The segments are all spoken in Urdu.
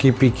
KPK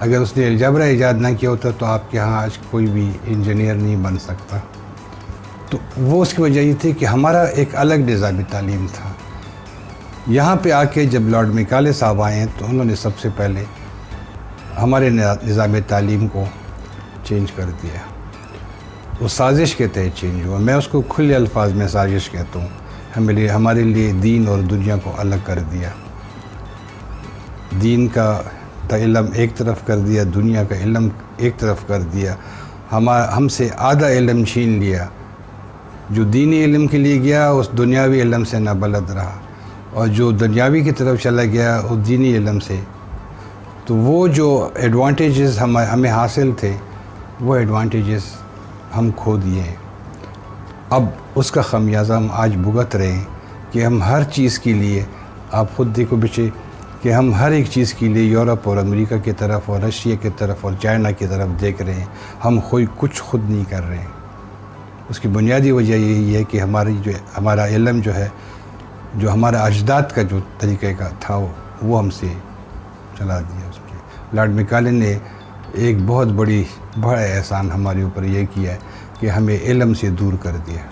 اگر اس نے الجبرا ایجاد نہ کیا ہوتا تو آپ کے ہاں آج کوئی بھی انجینئر نہیں بن سکتا. تو وہ اس کی وجہ یہ تھی کہ ہمارا ایک الگ نظام تعلیم تھا. یہاں پہ آ کے جب لارڈ میکالے صاحب آئے ہیں تو انہوں نے سب سے پہلے ہمارے نظام تعلیم کو چینج کر دیا. وہ سازش کے تحت چینج ہوا. میں اس کو کھلے الفاظ میں سازش کہتا ہوں. ہمارے لیے دین اور دنیا کو الگ کر دیا. دین کا علم ایک طرف کر دیا, دنیا کا علم ایک طرف کر دیا. ہم سے آدھا علم چھین لیا. جو دینی علم کے لیے گیا اس دنیاوی علم سے نابلد رہا, اور جو دنیاوی کی طرف چلا گیا اس دینی علم سے. تو وہ جو ایڈوانٹیجز ہمیں حاصل تھے وہ ایڈوانٹیجز ہم کھو دیے ہیں. اب اس کا خمیازہ ہم آج بھگت رہے ہیں کہ ہم ہر چیز کے لیے, آپ خود دیکھو بچے کہ ہم ہر ایک چیز کے لیے یورپ اور امریکہ کی طرف اور رشیا کی طرف اور چائنا کی طرف دیکھ رہے ہیں. ہم کچھ خود نہیں کر رہے ہیں. اس کی بنیادی وجہ یہی ہے کہ ہمارا علم جو ہے, جو ہمارا اجداد کا جو طریقہ کا تھا وہ ہم سے چلا دیا. اس کے لارڈ میکالے نے ایک بہت بڑا احسان ہمارے اوپر یہ کیا ہے کہ ہمیں علم سے دور کر دیا.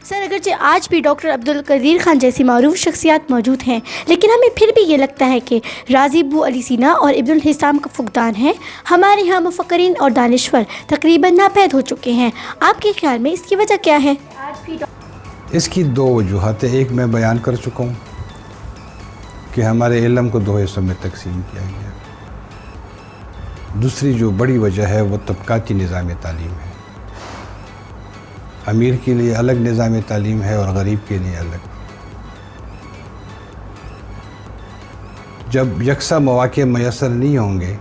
سر اگرچہ آج بھی ڈاکٹر عبدالقدیر خان جیسی معروف شخصیات موجود ہیں, لیکن ہمیں پھر بھی یہ لگتا ہے کہ رازی بو علی سینا اور ابن الحسام کا فقدان ہے. ہمارے یہاں مفکرین اور دانشور تقریباً ناپید ہو چکے ہیں. آپ کے خیال میں اس کی وجہ کیا ہے؟ اس کی دو وجوہات ہیں. ایک میں بیان کر چکا ہوں کہ ہمارے علم کو دو حصوں میں تقسیم کیا گیا. دوسری جو بڑی وجہ ہے وہ طبقاتی نظام تعلیم ہے. امیر کے لیے الگ نظام تعلیم ہے اور غریب کے لیے الگ. جب یکساں مواقع میسر نہیں ہوں گے,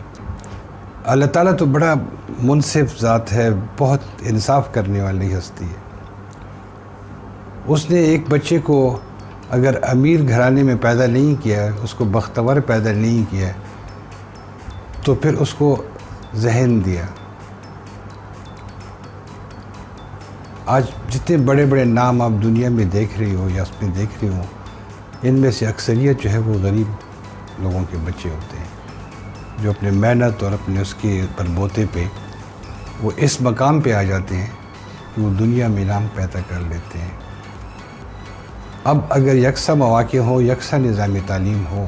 اللہ تعالیٰ تو بڑا منصف ذات ہے, بہت انصاف کرنے والی ہستی ہے. اس نے ایک بچے کو اگر امیر گھرانے میں پیدا نہیں کیا, اس کو بختور پیدا نہیں کیا, تو پھر اس کو ذہن دیا. آج جتنے بڑے بڑے نام آپ دنیا میں دیکھ رہی ہو یا اس میں دیکھ رہی ہو, ان میں سے اکثریت جو ہے وہ غریب لوگوں کے بچے ہوتے ہیں, جو اپنے محنت اور اپنے اس کے بلبوتے پہ وہ اس مقام پہ آ جاتے ہیں کہ وہ دنیا میں نام پیدا کر لیتے ہیں. اب اگر یکساں مواقع ہو, یکساں نظام تعلیم ہو,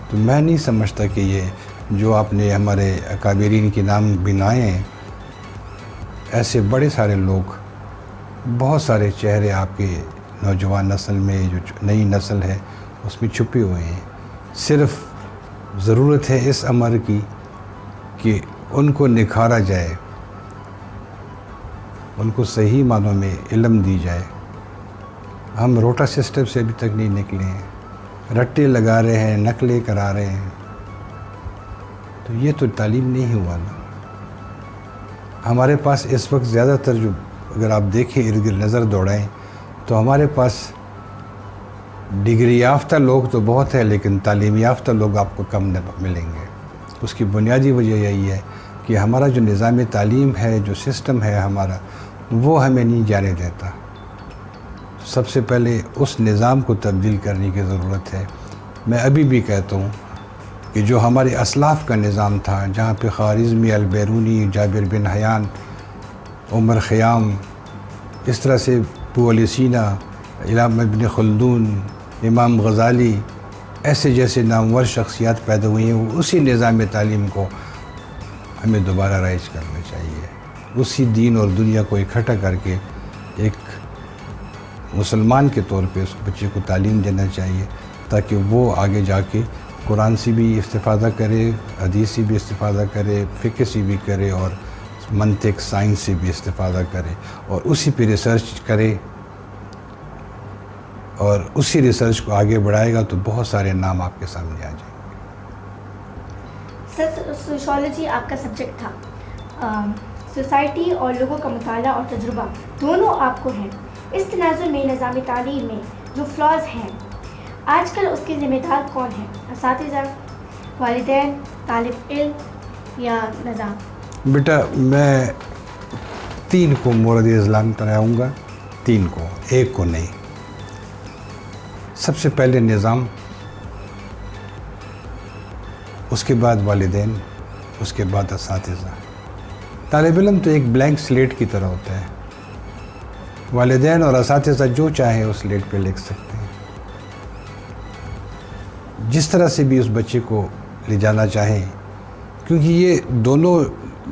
تو میں نہیں سمجھتا کہ یہ جو آپ نے ہمارے اکابرین کے نام بنائے ہیں, ایسے بڑے سارے لوگ, بہت سارے چہرے آپ کے نوجوان نسل میں, جو نئی نسل ہے اس میں چھپے ہوئے ہیں. صرف ضرورت ہے اس امر کی کہ ان کو نکھارا جائے, ان کو صحیح معنوں میں علم دی جائے. ہم روٹا سسٹم سے ابھی تک نہیں نکلے ہیں, رٹے لگا رہے ہیں, نقلیں کرا رہے ہیں. تو یہ تو تعلیم نہیں ہوا نا. ہمارے پاس اس وقت زیادہ تر جو, اگر آپ دیکھیں ارد گرد نظر دوڑائیں, تو ہمارے پاس ڈگری یافتہ لوگ تو بہت ہیں, لیکن تعلیم یافتہ لوگ آپ کو کم ملیں گے. اس کی بنیادی وجہ یہی ہے کہ ہمارا جو نظام تعلیم ہے, جو سسٹم ہے ہمارا, وہ ہمیں نہیں جانے دیتا. سب سے پہلے اس نظام کو تبدیل کرنے کی ضرورت ہے. میں ابھی بھی کہتا ہوں کہ جو ہمارے اسلاف کا نظام تھا, جہاں پہ خوارزمی, البیرونی, جابر بن حیان, عمر خیام, اس طرح سے ابو علی سینا, علامہ ابن خلدون, امام غزالی, ایسے جیسے نامور شخصیات پیدا ہوئی ہیں, وہ اسی نظام تعلیم کو ہمیں دوبارہ رائج کرنا چاہیے. اسی دین اور دنیا کو اکٹھا کر کے ایک مسلمان کے طور پہ اس بچے کو تعلیم دینا چاہیے, تاکہ وہ آگے جا کے قرآن سے بھی استفادہ کرے, حدیث سے بھی استفادہ کرے, فقہ سے بھی کرے, اور منطق, سائنس سے بھی استفادہ کرے, اور اسی پہ ریسرچ کرے, اور اسی ریسرچ کو آگے بڑھائے گا تو بہت سارے نام آپ کے سامنے آ جائیں گے. سر, سوشالوجی آپ کا سبجیکٹ تھا. سوسائٹی اور لوگوں کا مطالعہ اور تجربہ دونوں آپ کو ہیں. اس تناظر میں نظام تعلیم میں جو فلاز ہیں, آج کل اس کے ذمہ دار کون ہیں؟ اساتذہ, والدین, طالب علم یا نظام؟ بیٹا میں 3 کو مورد اضلاع کراؤں گا, 3 کو, 1 کو نہیں. سب سے پہلے نظام, اس کے بعد والدین، اس کے بعد اساتذہ۔ طالب علم تو ایک بلینک سلیٹ کی طرح ہوتا ہے، والدین اور اساتذہ جو چاہیں اس سلیٹ پہ لکھ سکتے ہیں، جس طرح سے بھی اس بچے کو لے جانا چاہیں، کیونکہ یہ دونوں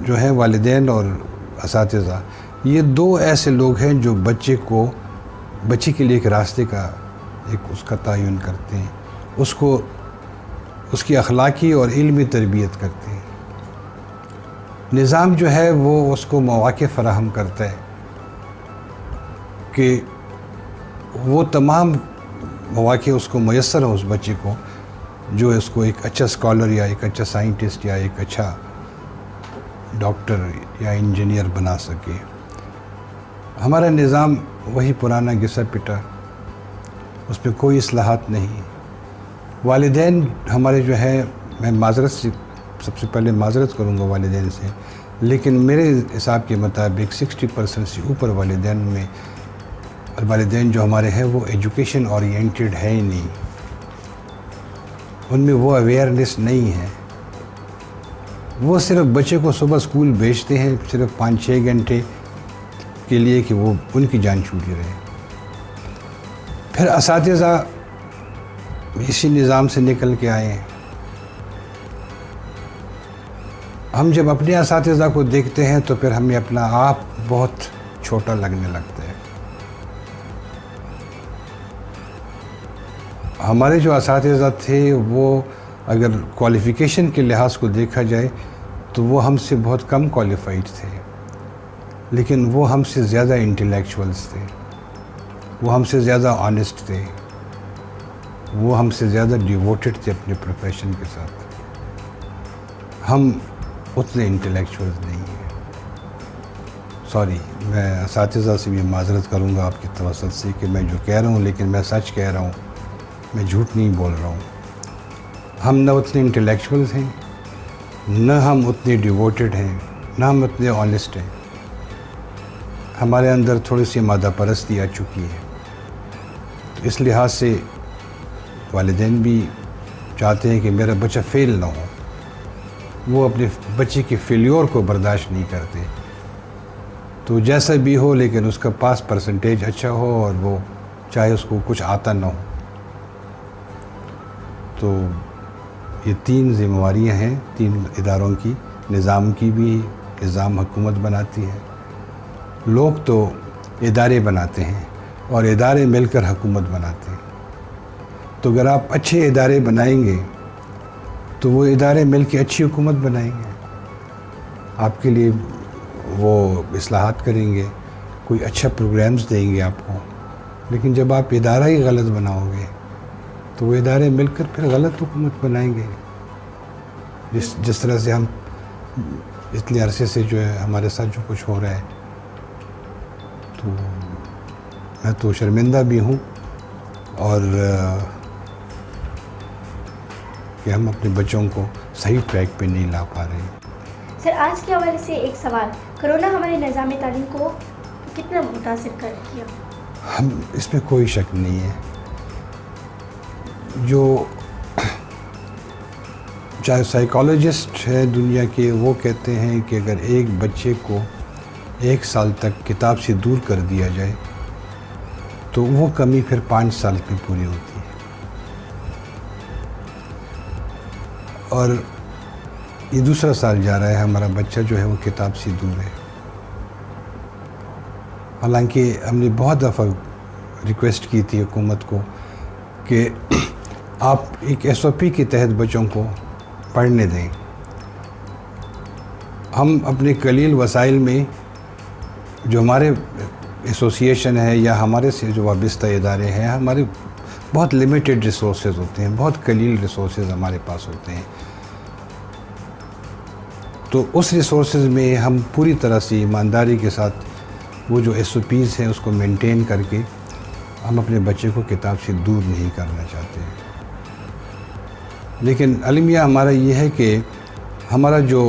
جو ہیں والدین اور اساتذہ، یہ دو ایسے لوگ ہیں جو بچے کے لیے ایک راستے کا اس کا تعین کرتے ہیں، اس کی اخلاقی اور علمی تربیت کرتے ہیں۔ نظام جو ہے وہ اس کو مواقع فراہم کرتا ہے کہ وہ تمام مواقع اس کو میسر ہوں اس بچے کو، جو اس کو ایک اچھا اسکالر یا ایک اچھا سائنٹسٹ یا ایک اچھا ڈاکٹر یا انجینئر بنا سکے۔ ہمارا نظام وہی پرانا گھسا پٹا، اس پہ کوئی اصلاحات نہیں۔ والدین ہمارے جو ہے، میں سب سے پہلے معذرت کروں گا والدین سے، لیکن میرے حساب کے مطابق 60% سے اوپر والدین جو ہمارے ہیں وہ ایجوکیشن اورینٹیڈ ہے ہی نہیں، ان میں وہ اویئرنیس نہیں ہے۔ وہ صرف بچے کو صبح اسکول بھیجتے ہیں صرف 5-6 گھنٹے کے لیے کہ وہ ان کی جان چھوٹی رہے۔ پھر اساتذہ اسی نظام سے نکل کے آئے ہیں۔ ہم جب اپنے اساتذہ کو دیکھتے ہیں تو پھر ہمیں اپنا آپ بہت چھوٹا لگنے لگتا ہے۔ ہمارے جو اساتذہ تھے وہ اگر کوالیفیکیشن کے لحاظ کو دیکھا جائے تو وہ ہم سے بہت کم کوالیفائڈ تھے، لیکن وہ ہم سے زیادہ انٹلیکچوئلس تھے، وہ ہم سے زیادہ آنیسٹ تھے، وہ ہم سے زیادہ ڈیووٹڈ تھے اپنے پروفیشن کے ساتھ۔ ہم اتنے انٹلیکچوئلز نہیں ہیں۔ سوری، میں اساتذہ سے بھی معذرت کروں گا آپ کی توسط سے کہ میں جو کہہ رہا ہوں، لیکن میں سچ کہہ رہا ہوں، میں جھوٹ نہیں بول رہا ہوں۔ ہم نہ اتنے انٹلیکچوئلز ہیں، نہ ہم اتنے ڈیووٹڈ ہیں، نہ ہم اتنے آنیسٹ ہیں۔ ہمارے اندر تھوڑی سی مادہ پرستی آ چکی ہے، تو اس لحاظ سے والدین بھی چاہتے ہیں کہ میرا بچہ فیل نہ ہو، وہ اپنے بچے کی فیلیور کو برداشت نہیں کرتے۔ تو جیسا بھی ہو لیکن اس کا پاس پرسنٹیج اچھا ہو، اور وہ چاہے اس کو کچھ آتا نہ ہو۔ تو یہ 3 ذمہ داریاں ہیں 3 اداروں کی، نظام کی بھی۔ نظام حکومت بناتی ہے، لوگ تو ادارے بناتے ہیں، اور ادارے مل کر حکومت بناتے ہیں۔ تو اگر آپ اچھے ادارے بنائیں گے تو وہ ادارے مل کے اچھی حکومت بنائیں گے، آپ کے لیے وہ اصلاحات کریں گے، کوئی اچھا پروگرامز دیں گے آپ کو۔ لیکن جب آپ ادارہ ہی غلط بناؤ گے تو وہ ادارے مل کر پھر غلط حکومت بنائیں گے۔ جس طرح سے ہم اتنے عرصے سے جو ہے ہمارے ساتھ جو کچھ ہو رہا ہے، تو میں تو شرمندہ بھی ہوں، اور کہ ہم اپنے بچوں کو صحیح ٹریک پہ نہیں لا پا رہے ہیں۔ سر، آج کے حوالے سے ایک سوال، کرونا ہمارے نظام تعلیم کو کتنا متاثر کیا؟ ہم اس میں کوئی شک نہیں ہے۔ جو چاہے سائیکالوجسٹ ہیں دنیا کے، وہ کہتے ہیں کہ اگر ایک بچے کو 1 سال تک کتاب سے دور کر دیا جائے تو وہ کمی پھر 5 سال میں پوری ہوتی ہے۔ اور یہ دوسرا سال جا رہا ہے، ہمارا بچہ جو ہے وہ کتاب سے دور ہے۔ حالانکہ ہم نے بہت دفعہ ریکویسٹ کی تھی حکومت کو کہ آپ ایک SOP کے تحت بچوں کو پڑھنے دیں۔ ہم اپنے قلیل وسائل میں، جو ہمارے ایسوسیشن ہے یا ہمارے سے جو وابستہ ادارے ہیں، ہمارے بہت لیمیٹڈ ریسورسز ہوتے ہیں، بہت قلیل ریسورسز ہمارے پاس ہوتے ہیں۔ تو اس ریسورسز میں ہم پوری طرح سے ایمانداری کے ساتھ وہ جو SOPs ہیں اس کو مینٹین کر کے ہم اپنے بچے کو کتاب سے دور نہیں کرنا چاہتے ہیں۔ لیکن المیہ ہمارا یہ ہے کہ ہمارا جو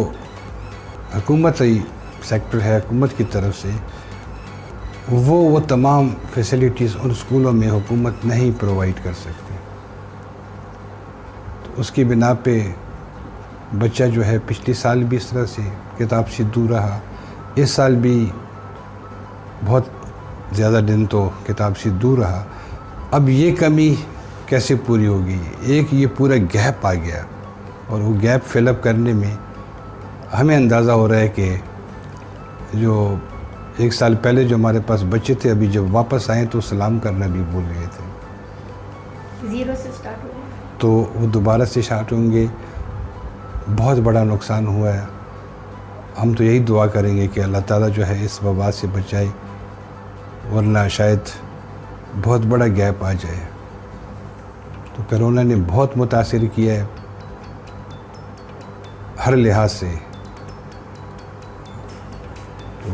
حکومتی سیکٹر ہے، حکومت کی طرف سے وہ تمام فیسلٹیز ان اسکولوں میں حکومت نہیں پرووائڈ کر سکتی۔ تو اس کی بنا پہ بچہ جو ہے پچھلے سال بھی اس طرح سے کتاب سے دور رہا، اس سال بھی بہت زیادہ دن تو کتاب سے دور رہا. اب یہ کمی کیسے پوری ہوگی؟ ایک یہ پورا گیپ آ گیا، اور وہ گیپ فل اپ کرنے میں ہمیں اندازہ ہو رہا ہے کہ جو 1 سال پہلے جو ہمارے پاس بچے تھے، ابھی جب واپس آئیں تو سلام کرنا بھی بھول گئے تھے. زیرو سے سٹارٹ ہو گیا تو وہ دوبارہ سے اسٹارٹ ہوں گے. بہت بڑا نقصان ہوا ہے. ہم تو یہی دعا کریں گے کہ اللہ تعالیٰ جو ہے اس وبا سے بچائے، ورنہ شاید بہت بڑا گیپ آ جائے. تو کرونا نے بہت متاثر کیا ہے ہر لحاظ سے. تو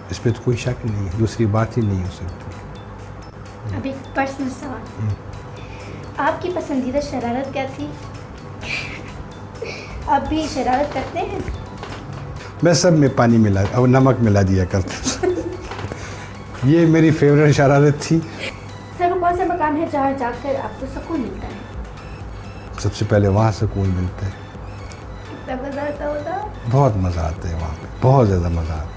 اس پہ تو کوئی شک نہیں ہے، دوسری بات ہی نہیں ہو سکتی. اب ایک پرسنل سوال، آپ کی پسندیدہ شرارت کیا تھی؟ آپ بھی شرارت کرتے ہیں؟ میں سب میں پانی ملا اور نمک ملا دیا کرتا. یہ میری فیوریٹ شرارت تھی. سر وہ کون سا مقام ہے جہاں جا کر آپ کو سکون ملتا ہے؟ سب سے پہلے وہاں سکون ملتا ہے. کتنا مزہ آتا ہوگا؟ بہت مزہ آتا ہے وہاں پہ، بہت زیادہ مزہ آتا ہے.